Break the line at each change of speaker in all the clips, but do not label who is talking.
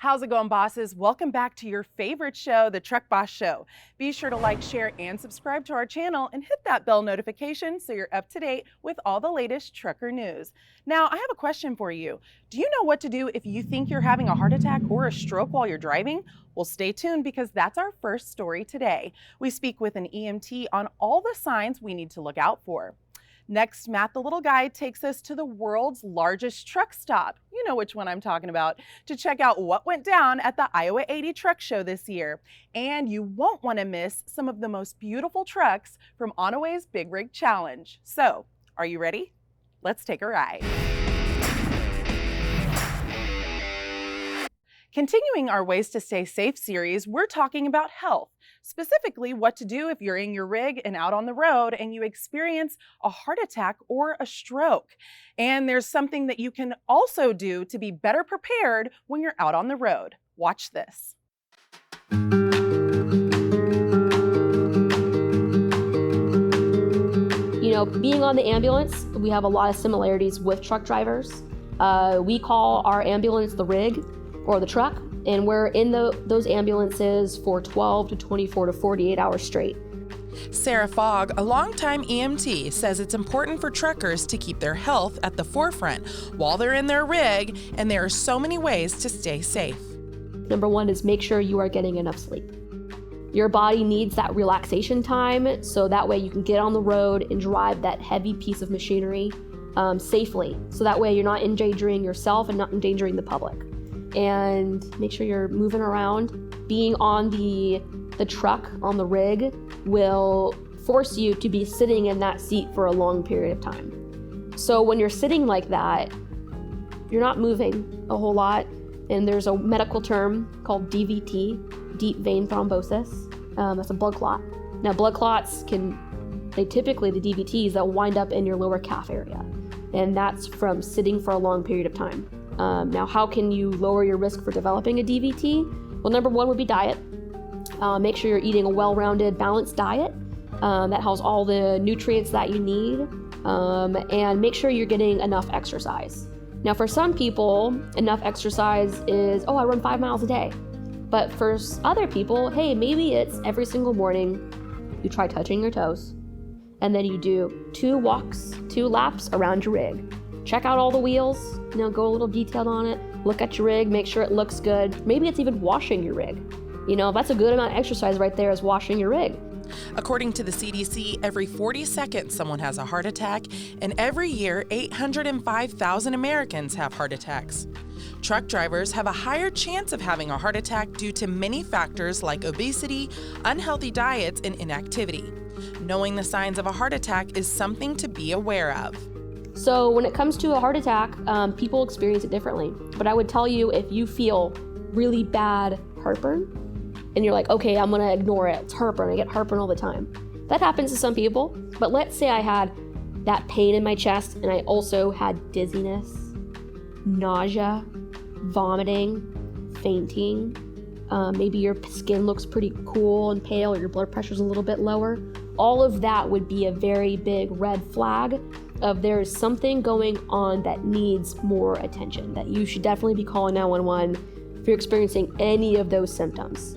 How's it going, bosses? Welcome back to your favorite show, the Truck Boss Show. Be sure to like, share, and subscribe to our channel and hit that bell notification so you're up to date with all the latest trucker news. Now, I have a question for you. Do you know what to do if you think you're having a heart attack or a stroke while you're driving? Well, stay tuned because that's our first story today. We speak with an EMT on all the signs we need to look out for. Next, Matt the Little Guy takes us to the world's largest truck stop. You know which one I'm talking about, to check out what went down at the Iowa 80 Truck Show this year. And you won't want to miss some of the most beautiful trucks from Onaway's Big Rig Challenge. So, are you ready? Let's take a ride. Continuing our Ways to Stay Safe series, we're talking about health. Specifically, what to do if you're in your rig and out on the road and you experience a heart attack or a stroke. And there's something that you can also do to be better prepared when you're out on the road. Watch this.
You know, being on the ambulance, we have a lot of similarities with truck drivers. We call our ambulance the rig or the truck, and we're in those ambulances for 12 to 24 to 48 hours straight.
Sarah Fogg, a longtime EMT, says it's important for truckers to keep their health at the forefront while they're in their rig, and there are so many ways to stay safe.
Number one is make sure you are getting enough sleep. Your body needs that relaxation time, so that way you can get on the road and drive that heavy piece of machinery safely. So that way you're not endangering yourself and not endangering the public. And make sure you're moving around. Being on the truck, on the rig, will force you to be sitting in that seat for a long period of time. So when you're sitting like that, you're not moving a whole lot. And there's a medical term called DVT, deep vein thrombosis. That's a blood clot. Now blood clots the DVTs, they'll wind up in your lower calf area. And that's from sitting for a long period of time. Now, how can you lower your risk for developing a DVT? Well, number one would be diet. Make sure you're eating a well-rounded, balanced diet that has all the nutrients that you need, and make sure you're getting enough exercise. Now, for some people, enough exercise is, I run 5 miles a day. But for other people, hey, maybe it's every single morning you try touching your toes, and then you do 2 laps around your rig. Check out all the wheels, go a little detailed on it, look at your rig, make sure it looks good. Maybe it's even washing your rig. That's a good amount of exercise right there, is washing your rig.
According to the CDC, every 40 seconds someone has a heart attack, and every year 805,000 Americans have heart attacks. Truck drivers have a higher chance of having a heart attack due to many factors like obesity, unhealthy diets, and inactivity. Knowing the signs of a heart attack is something to be aware of.
So when it comes to a heart attack, people experience it differently. But I would tell you, if you feel really bad heartburn, and you're like, okay, I'm gonna ignore it, it's heartburn, I get heartburn all the time. That happens to some people, but let's say I had that pain in my chest and I also had dizziness, nausea, vomiting, fainting, maybe your skin looks pretty cool and pale, or your blood pressure's a little bit lower. All of that would be a very big red flag of there is something going on that needs more attention, that you should definitely be calling 911 if you're experiencing any of those symptoms.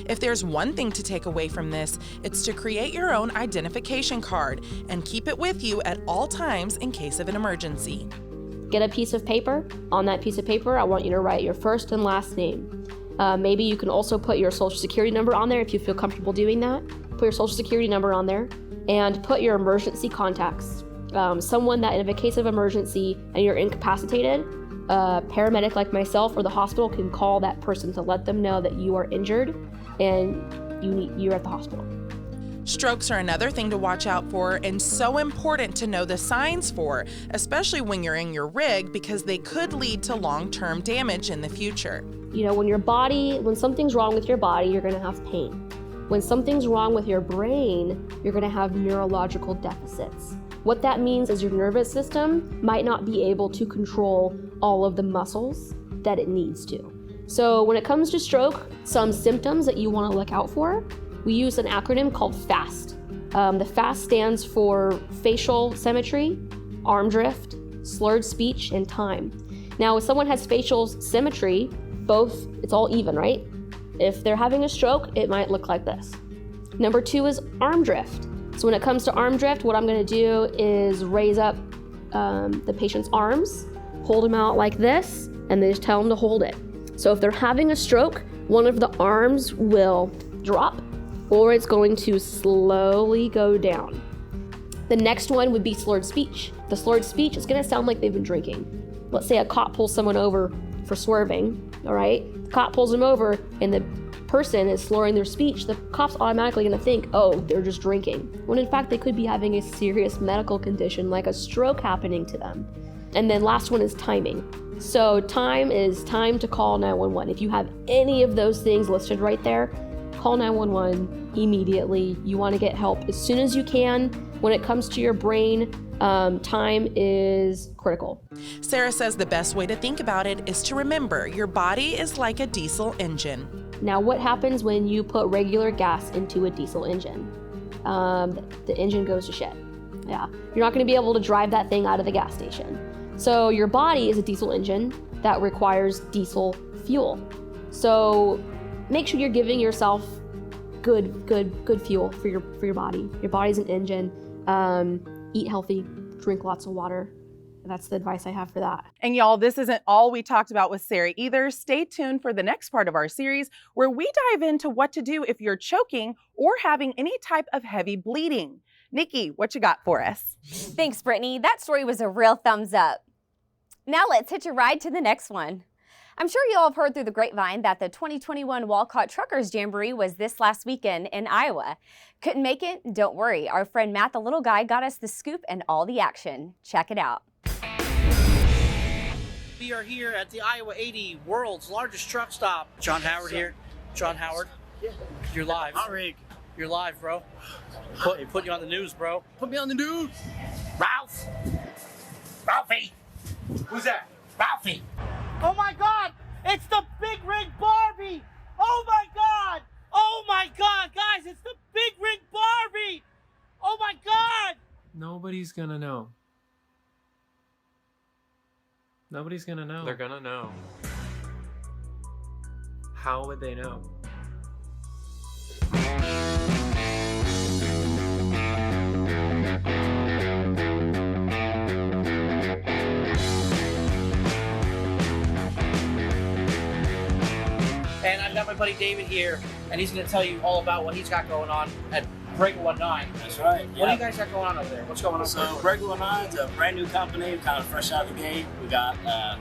If there's one thing to take away from this, it's to create your own identification card and keep it with you at all times in case of an emergency.
Get a piece of paper. On that piece of paper, I want you to write your first and last name. Maybe you can also put your social security number on there if you feel comfortable doing that. Put your social security number on there and put your emergency contacts. Someone that in a case of emergency and you're incapacitated, a paramedic like myself or the hospital can call that person to let them know that you are injured and you're at the hospital.
Strokes are another thing to watch out for, and so important to know the signs for, especially when you're in your rig, because they could lead to long-term damage in the future.
When something's wrong with your body, you're gonna have pain. When something's wrong with your brain, you're gonna have neurological deficits. What that means is your nervous system might not be able to control all of the muscles that it needs to. So when it comes to stroke, some symptoms that you want to look out for, we use an acronym called FAST. The FAST stands for facial symmetry, arm drift, slurred speech, and time. Now, if someone has facial symmetry, it's all even, right? If they're having a stroke, it might look like this. Number 2 is arm drift. So when it comes to arm drift, what I'm gonna do is raise up the patient's arms, hold them out like this, and then just tell them to hold it. So if they're having a stroke, one of the arms will drop, or it's going to slowly go down. The next one would be slurred speech. The slurred speech is gonna sound like they've been drinking. Let's say a cop pulls someone over for swerving, all right? The cop pulls them over and the person is slurring their speech. The cop's automatically gonna think, oh, they're just drinking. When in fact, they could be having a serious medical condition like a stroke happening to them. And then last one is timing. So time is time to call 911. If you have any of those things listed right there, call 911 immediately. You wanna get help as soon as you can. When it comes to your brain, time is critical.
Sarah says the best way to think about it is to remember your body is like a diesel engine.
Now, what happens when you put regular gas into a diesel engine? The engine goes to shit. Yeah, you're not gonna be able to drive that thing out of the gas station. So your body is a diesel engine that requires diesel fuel. So make sure you're giving yourself good fuel for your body. Your body's an engine. Eat healthy, drink lots of water. That's the advice I have for that.
And y'all, this isn't all we talked about with Sarah either. Stay tuned for the next part of our series where we dive into what to do if you're choking or having any type of heavy bleeding. Nikki, what you got for us?
Thanks, Brittany. That story was a real thumbs up. Now let's hitch a ride to the next one. I'm sure you all have heard through the grapevine that the 2021 Walcott Truckers Jamboree was this last weekend in Iowa. Couldn't make it? Don't worry. Our friend Matt the Little Guy got us the scoop and all the action. Check it out.
We are here at the Iowa 80, world's largest truck stop. John Howard here. John Howard. Yeah. You're live. You're live, bro. Put you on the news, bro.
Put me on the news.
Ralph. Ralphie.
Who's that?
Ralphie. Oh my God! It's the Big Rig Barbie! Oh my God! Oh my God, guys! It's the Big Rig Barbie! Oh my God!
Nobody's gonna know. Nobody's gonna know.
They're gonna know.
How would they know?
And I've got my buddy David here, and he's going to tell you all about what he's got going on at Breaker 19.
That's right.
What do you guys got going on over there? What's going on?
So Breaker 19 is a brand new company, kind of fresh out of the gate. We got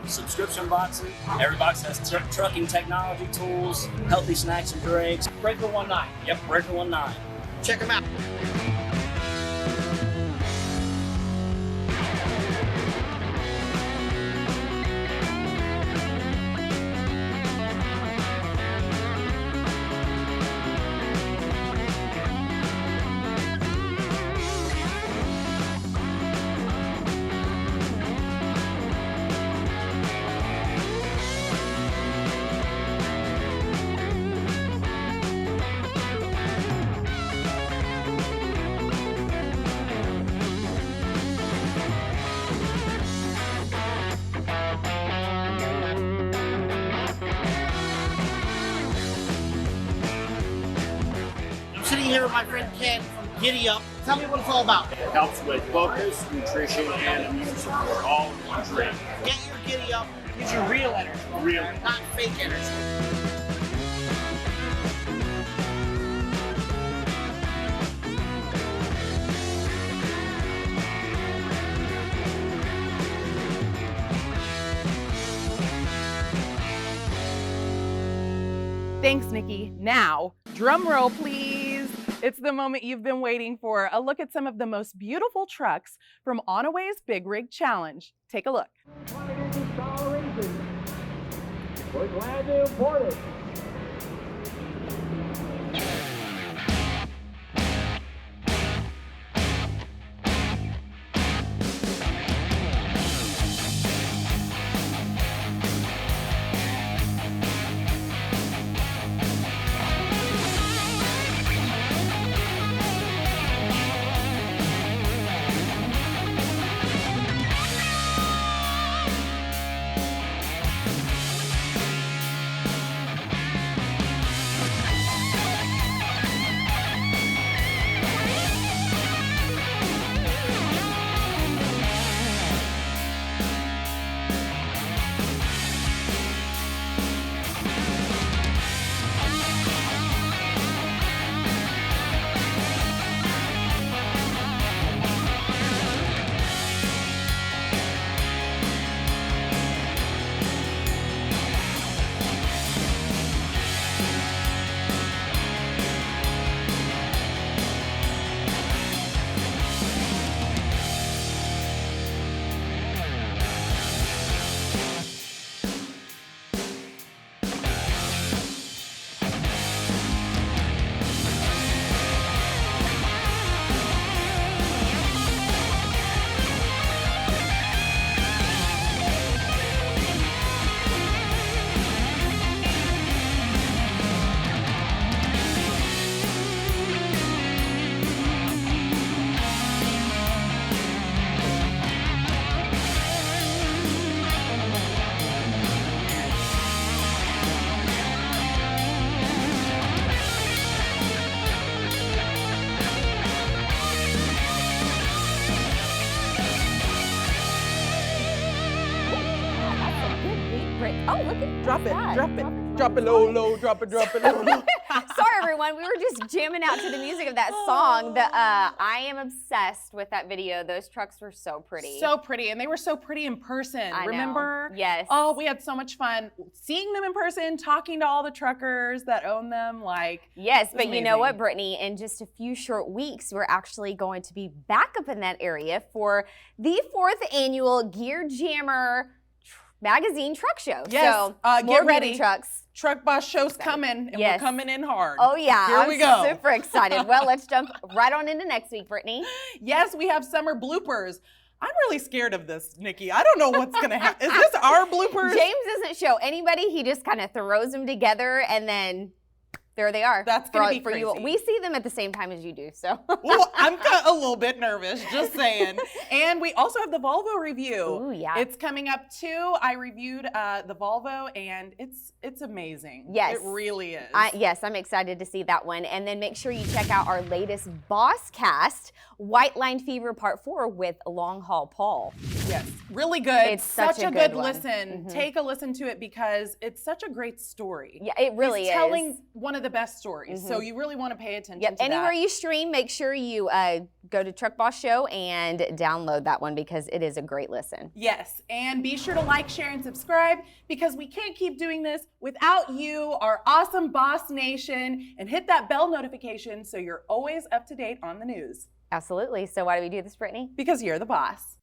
subscription boxes. Every box has trucking technology tools, healthy snacks and drinks.
Breaker 19.
Yep, Breaker 19.
Check them out. Sitting here with my friend Ken from Giddy Up. Tell me what it's all about.
It helps with focus, nutrition, and immune support, all in one drink.
Get your Giddy Up. Gives you real energy.
Real.
Not fake energy.
Thanks, Nikki. Now, drum roll, please. It's the moment you've been waiting for. A look at some of the most beautiful trucks from Onaway's Big Rig Challenge. Take a look.
We're glad to import it.
trick. Oh, look at
Drop it,
that.
drop it. Drop it low, low, drop it low, low.
Sorry, everyone. We were just jamming out to the music of that song. I am obsessed with that video. Those trucks were so pretty.
So pretty, and they were so pretty in person.
I know.
Remember?
Yes.
Oh, we had so much fun seeing them in person, talking to all the truckers that own them.
Yes, but you know what,
amazing.
Brittany? In just a few short weeks, we're actually going to be back up in that area for the 4th annual Gear Jammer Magazine Truck Show.
Yes,
So
get
more
ready.
moving trucks.
Truck Boss Show's coming, and
Yes.
we're coming in hard.
Oh yeah,
Here
I'm
we go.
super excited. Well, let's jump right on into next week, Brittany.
Yes, we have summer bloopers. I'm really scared of this, Nikki. I don't know what's gonna happen. Is this our bloopers?
James doesn't show anybody. He just kind of throws them together, and then there they are.
That's gonna be
for you.
crazy.
We see them at the same time as you do, so.
Well, I'm a little bit nervous, just saying. And we also have the Volvo review.
Ooh, yeah.
It's coming up too. I reviewed the Volvo, and it's amazing.
Yes.
It really is.
Yes, I'm excited to see that one. And then make sure you check out our latest Boss Cast, White Line Fever Part 4 with Long Haul Paul.
Yes, really good.
It's such a good one.
listen.
Mhm.
Take a listen to it because it's such a great story.
Yeah, it really
He's
is.
telling one of the best stories, so
Mhm.
you really want to pay attention
Yep,
to
anywhere
that.
you stream, make sure you go to Truck Boss Show and download that one because it is a great listen.
Yes, and be sure to like, share, and subscribe because we can't keep doing this without you, our awesome Boss Nation, and hit that bell notification so you're always up to date on the news
Absolutely. So why do we do this, Brittany?
because you're the boss.